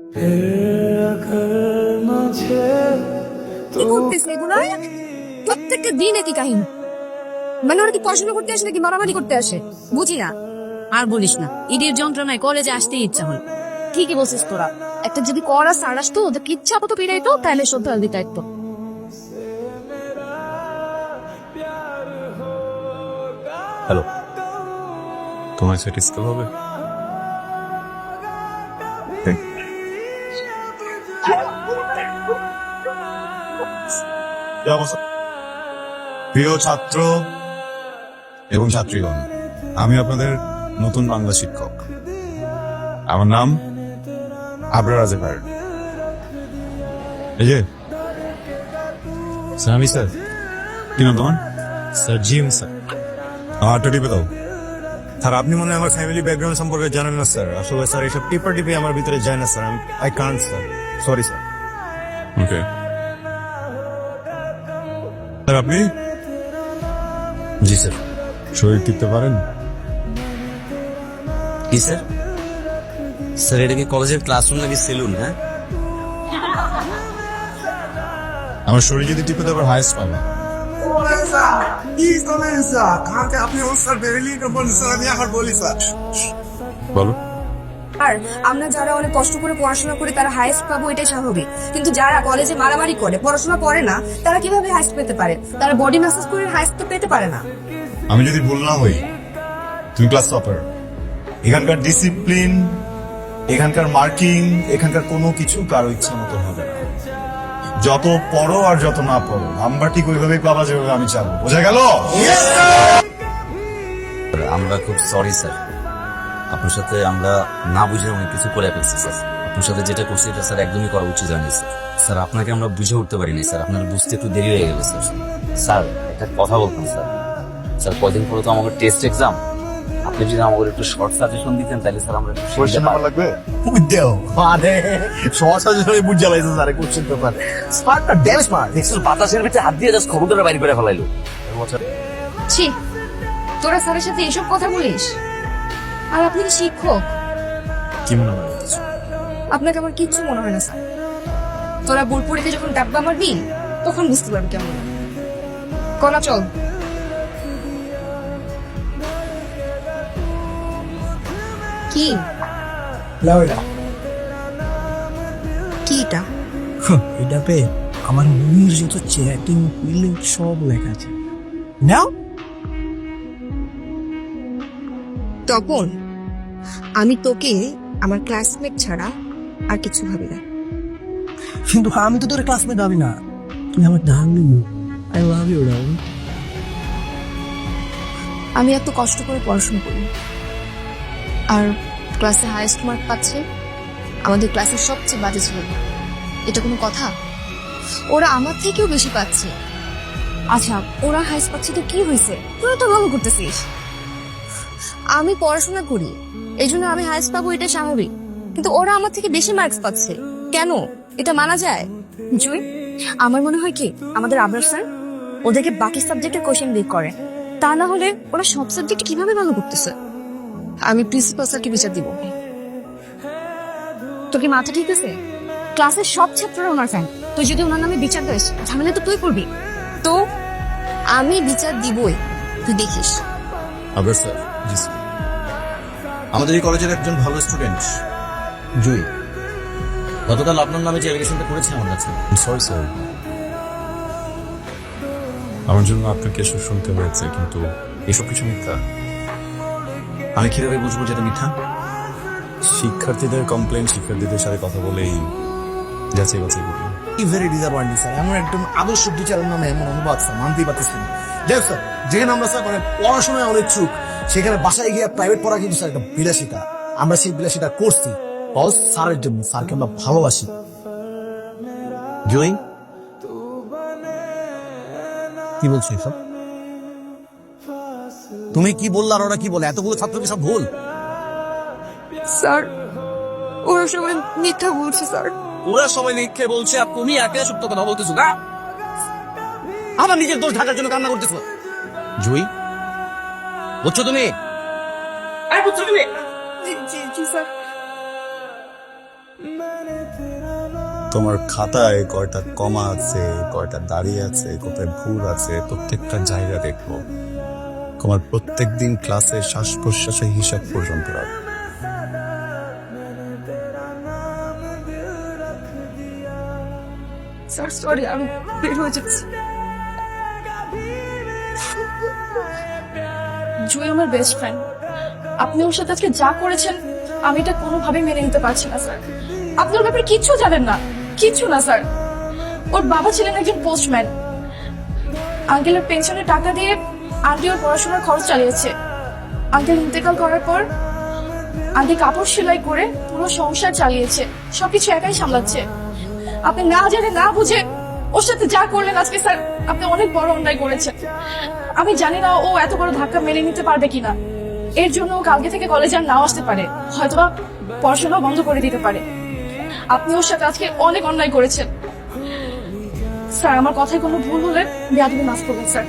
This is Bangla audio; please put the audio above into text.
কি করতেছ এগুলো? প্রত্যেকটা দিন একই কাহিনী। মানে ওরা কি পড়াশোনা করতে আসে নাকি মারামারি করতে আসে? বুঝি না। আর বলিস না, ঈদের যন্ত্রণায় কলেজে আসতেই ইচ্ছা হল। ঠিকই বলছিস তোরা। একটা যদি করা সার আসতো, ওদের ইচ্ছা মতো পিড়াইতো, তাহলে সত্যি দিতে একটু। হ্যালো, তোমার সেটা স্কুল হবে? প্রিয় ছাত্র এবং ছাত্রীগণ, আমি আপনাদের নতুন বাংলা শিক্ষক। আমার নাম আবরার আজেফার। এই যে স্যার, আমি স্যার। কি নাম তোমার? Sir gym sir. আটটা টিপে দাও। স্যার, আপনি মনে হয় আমার ফ্যামিলি ব্যাকগ্রাউন্ড সম্পর্কে জানেন না স্যার। আসলে স্যার এইসব টিপা টিপে আমার ভিতরে যায় না sir. I can't sir, sorry sir. Okay sir, আপনি? জি স্যার। শরীর টিপতে পারেন? কি স্যার? স্যার, এটা কি কলেজের ক্লাসরুম নাকি সেলুন? হ্যাঁ, আমার শরীর যদি টিপে দেওয়ার হাইস্ট পাবা। বলো। আর আমরা যারা অনেক কষ্ট করে পড়াশোনা করি তারা হাইস্ট পাবো, এটাই স্বাভাবিক। কিন্তু যারা কলেজে মারামারি করে পড়াশোনা করে না, তারা কিভাবে হাইস্ট পেতে পারে? তারা বডি ম্যাসাজ করে হাইস্ট তো পেতে পারে না। আমি যদি ভুল না হই, তুমি ক্লাস টপার। এখানকার ডিসিপ্লিন, এখানকার মার্কিং, এখানকার কোনো কিছু কারো ইচ্ছা মতো হবে না। যত পড়ো আর যত না পড়ো, নাম্বার ঠিক ওইভাবেই পাবা যেভাবে আমি চাবো। বোঝা গেল? আমরা খুব সরি স্যার। আপনার সাথে আমরা না বুঝে অনেক কিছু করে ফেলছি স্যার। আপনার সাথে যেটা করছি এটা স্যার একদমই করা উচিত হয়নি স্যার। স্যার, আপনাকে আমরা বুঝে উঠতে পারিনি স্যার। আপনার বুঝতে একটু দেরি হয়ে গেল স্যার। স্যার, একটা কথা বলতাম স্যার। স্যার, কদিন পরে তো আমাদের টেস্ট এক্সাম। আপনি যদি আমাদের একটু শর্ট সাজেশন দিতেন তাহলে স্যার আমরা কোশ্চেন নাম্বার লাগবে? দেও মানে সহজ সহজে বুঝ জ্বালাইছে স্যার কোশ্চেন পেপার। স্মার্টটা ড্যাম স্মার্ট। দেখছিল বাতাসের ভিতরে হাত দিয়ে জাস্ট খবরদার বাইরে করে ফেলাইলো। ছি, তোরা স্যারের সাথে এসব কথা বলিস? আর আপনি কি শিক্ষক? কি মনে হয় কিছু? আপনাকে আমার কিচ্ছু মনে হয় না স্যার। তোরা বোর্ড পরীক্ষা যখন ডাব্বা মারবি তখন বুঝতে পারবি কেমন। কলা চল। কি কি এটা? এটা পে আমার মনের যত চ্যাটিং ফিলিং সব লেখা আছে। নাও তপন, আমি তোকে আমার ক্লাসমেট ছাড়া আর কিছু ভাবি না। কিন্তু আমি তো তোর ক্লাসমেট ভাবি না, তুই আমার darling. I love you darling. আমি এত কষ্ট করে পড়াশোনা করি আর ক্লাসে হাইয়েস্ট মার্ক পাচ্ছে আমাদের ক্লাসের সবচেয়ে বাজে ছিল। এটা কোনো কথা? ওরা আমার থেকেও বেশি পাচ্ছে। আচ্ছা, ওরা হাইস্ট পাচ্ছে তো কি হয়েছে? তোরা তো ভালো করতেছিস। আমি পড়াশোনা করি, এই জন্য আমি হাইস্ট পাবো, এটা স্বাভাবিক। কিন্তু ওরা আমার থেকে বেশি মার্কস পাচ্ছে কেন? এটা মানা যায়? জুই, আমার মনে হয় কি আমাদের আবরার স্যার ওদেরকে বাকি সাবজেক্টের কোশ্চেন বের করে, তা না হলে ওরা সব সাবজেক্টে কিভাবে ভালো করতেছে। আমি প্রিন্সিপাল স্যারকে বিচার দিব। তোর কি মাথা ঠিক আছে? ক্লাসের সব ছাত্ররা ওনার ফ্যান। তুই যদি ওনার নামে বিচার দিস, ঝামেলা তো তুই করবি। তো আমি বিচার দিবই, তুই দেখিস। আবার স্যার? জি স্যার। আমাদের এই কলেজের একজন ভালো স্টুডেন্ট জুই গতকাল আপনার নামে যে অ্যালিগেশনটা করেছে আমার কাছে। সরি স্যার, আমার জন্য আপনাকে এসব শুনতে হয়েছে, কিন্তু এসব কিছু মিথ্যা। আমি কিভাবে বুঝবো যেটা মিথ্যা? শিক্ষার্থীদের কমপ্লেন শিক্ষার্থীদের সাথে কথা বলেই যাচাই বাছাই করি। Very disappointing sir. এমন একদম আদর্শ টিচারের নামে এমন অনুবাদ স্যার মানতেই পারতেছি না। যাই স্যার, যেখানে আমরা স্যার মানে পড়াশোনায় অনেক চুক, সেখানে বাসায় গিয়ে প্রাইভেট পড়া কিন্তু স্যার একটা বিলাসিতা। আমরা সেই বিলাসিতা করছি বস স্যারের জন্য। স্যারকে আমরা ভালোবাসি। জুই, কি বলছো এসব? তুমি কি বললা আর ওরা কি বলে? এতগুলো ছাত্র কি সব ভুল? স্যার, ওরা সবাই মিথ্যা বলছে স্যার। ওরা সবাই মিথ্যে বলছে আর তুমি একে সত্য কথা বলতেছো না? আমার নিজের দোষ ঢাকার জন্য কান্না করতেছো। জুই, বুঝছো তুমি? বুঝছো তুমি? জি জি জি স্যার। তোমার খাতায় কয়টা কমা আছে, কয়টা দাঁড়িয়ে আছে, কোথায় ভুল আছে, প্রত্যেকটা জায়গা দেখবো। তোমার প্রত্যেক দিন ক্লাসে শ্বাস প্রশ্বাসের হিসাব পর্যন্ত রাখবো। স্যার সরি, আমি বের হয়ে যাচ্ছি। জুই আমার বেস্ট ফ্রেন্ড। আপনি ওর সাথে আজকে যা করেছেন আমি এটা কোনোভাবেই মেনে নিতে পারছি না স্যার। আপনি ওর ব্যাপারে কিচ্ছু জানেন না, কিচ্ছু না স্যার। ওর বাবা ছিলেন একজন পোস্টম্যান। আঙ্কেলের পেনশনের টাকা দিয়ে আন্টি ওর পড়াশোনার খরচ চালিয়েছে। আঙ্কেল ইন্তেকাল করার পর আন্টি কাপড় সেলাই করে পুরো সংসার চালিয়েছে, সবকিছু একাই সামলাচ্ছে। আপনি না জেনে না বুঝে ওর সাথে যা করলেন আজকে স্যার, আপনি অনেক বড় অন্যায় করেছেন। আমি জানি না ও এত বড় ধাক্কা মেনে নিতে পারবে কিনা। এর জন্য ও কালকে থেকে কলেজে আর নাও আসতে পারে, হয়তোবা পড়াশোনা বন্ধ করে দিতে পারে। আপনি ওর সাথে আজকে অনেক অন্যায় করেছেন স্যার। আমার কথায় কোনো ভুল হলে বেয়াদবি মাফ করবেন স্যার।